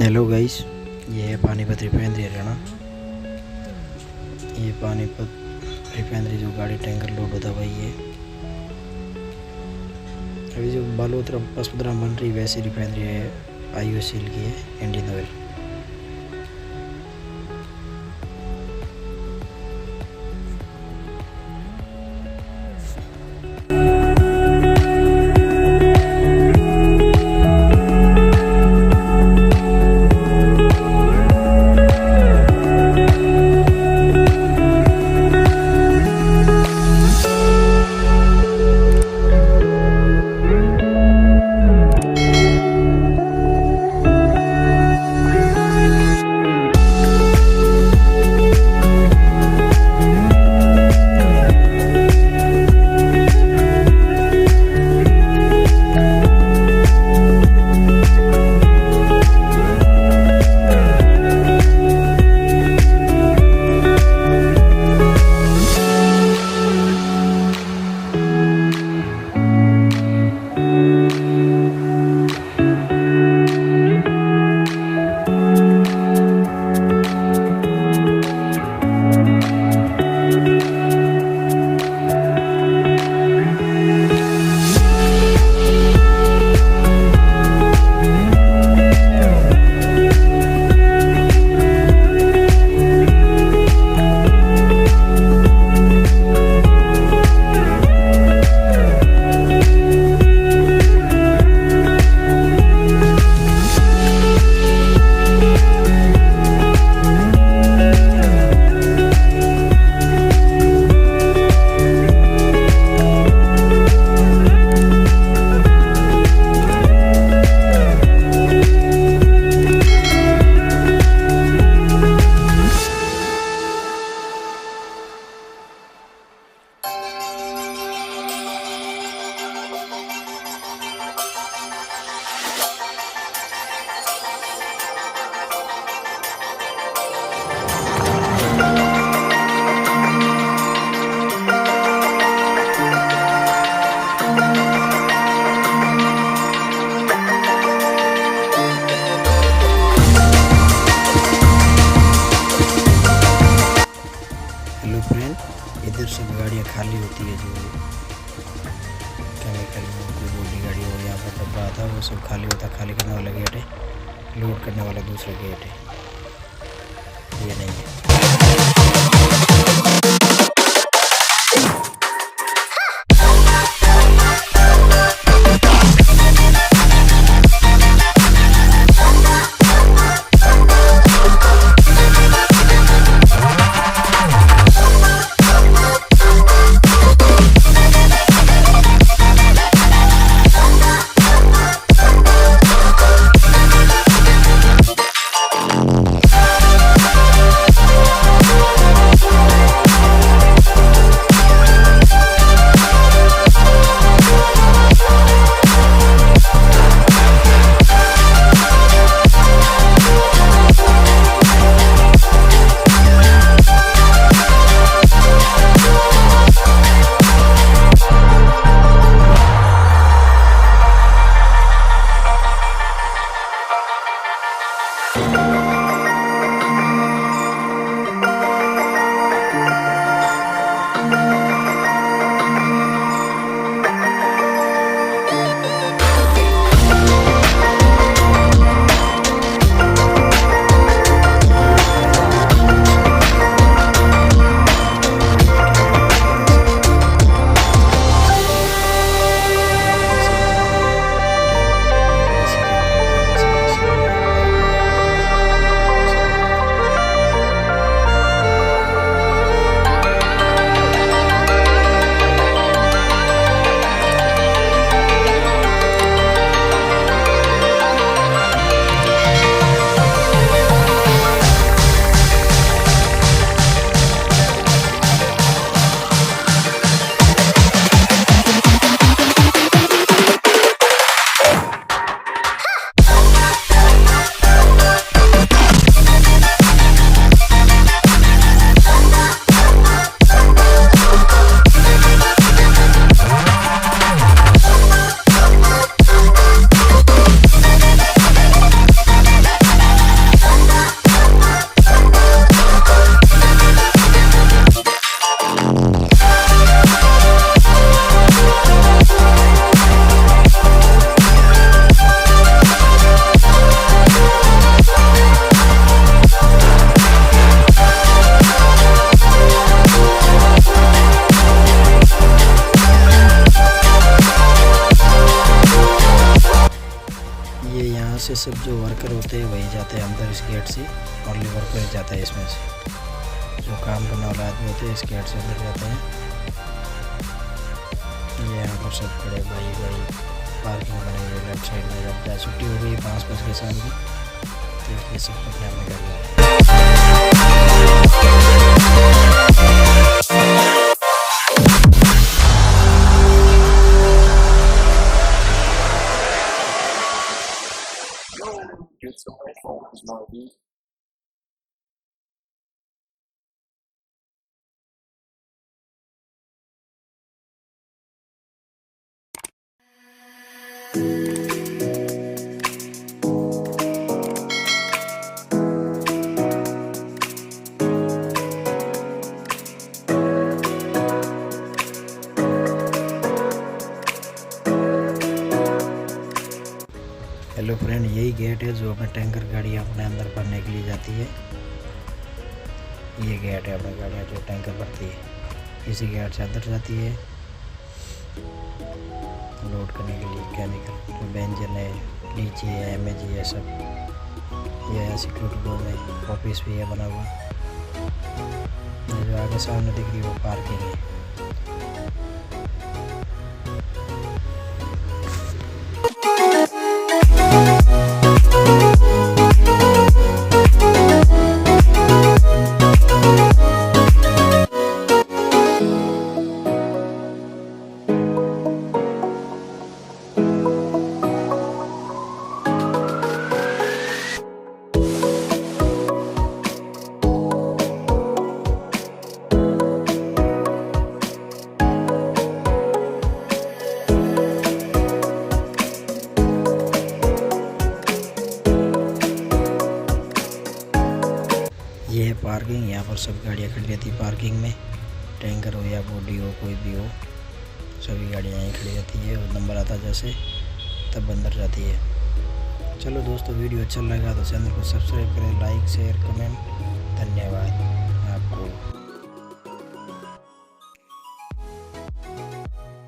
Hello guys, ये है Panipat refinery Haryana. ये पानीपत रिफाइनरी जो गाड़ी टैंकर लोड होता है वही है। अभी जो बालोतरा पसपुद्रा बन रही वैसी रिफाइनरी है, IOCL की है, इंडियन ऑयल। हेलो फ्रेंड, इधर सब गाड़ियाँ खाली होती है। जो केमिकल में कोई बड़ी गाड़ी हो, यहाँ पर डब्बा आता है वो सब खाली होता है। खाली करने वाला गेट है, लोड करने वाला दूसरा गेट है। ये नहीं है। ये यहाँ से सब जो वर्कर होते हैं वही जाते हैं अंदर इस गेट से, ओनली वर्कर ही जाता है इसमें से। जो काम करने वाले आदमी होते हैं इस गेट से अंदर जाते हैं। ये यहाँ पर सब खड़े भाई पार्किंग बनी हुई लेफ्ट साइड में। जब क्या छुट्टी हो गई 5 बज के शाम की, तो इसलिए सब अपने अपने घर जा रहे हैं। हेलो फ्रेंड, यही गेट है जो अपने टैंकर गाड़ियाँ अपने अंदर भरने के लिए जाती है। ये गेट है अपनी गाड़ियाँ जो टैंकर भरती है, इसी गेट से अंदर जाती है लोड करने के लिए केमिकल। जो बेंजन है, लीची है, MAG है, सब ये है। सिक्योरिटी रूम है, ऑफिस भी है बना हुआ। जो आगे सामने दिख रही है वो पार्किंग है। ये है पार्किंग। यहाँ पर सब गाड़ियाँ खड़ी रहती है पार्किंग में। टैंकर हो या बॉडी हो, कोई भी हो, सभी गाड़ियाँ यहीं खड़ी रहती है। और नंबर आता जैसे तब अंदर जाती है। चलो दोस्तों, वीडियो अच्छा लगा तो चैनल को सब्सक्राइब करें, लाइक शेयर कमेंट। धन्यवाद।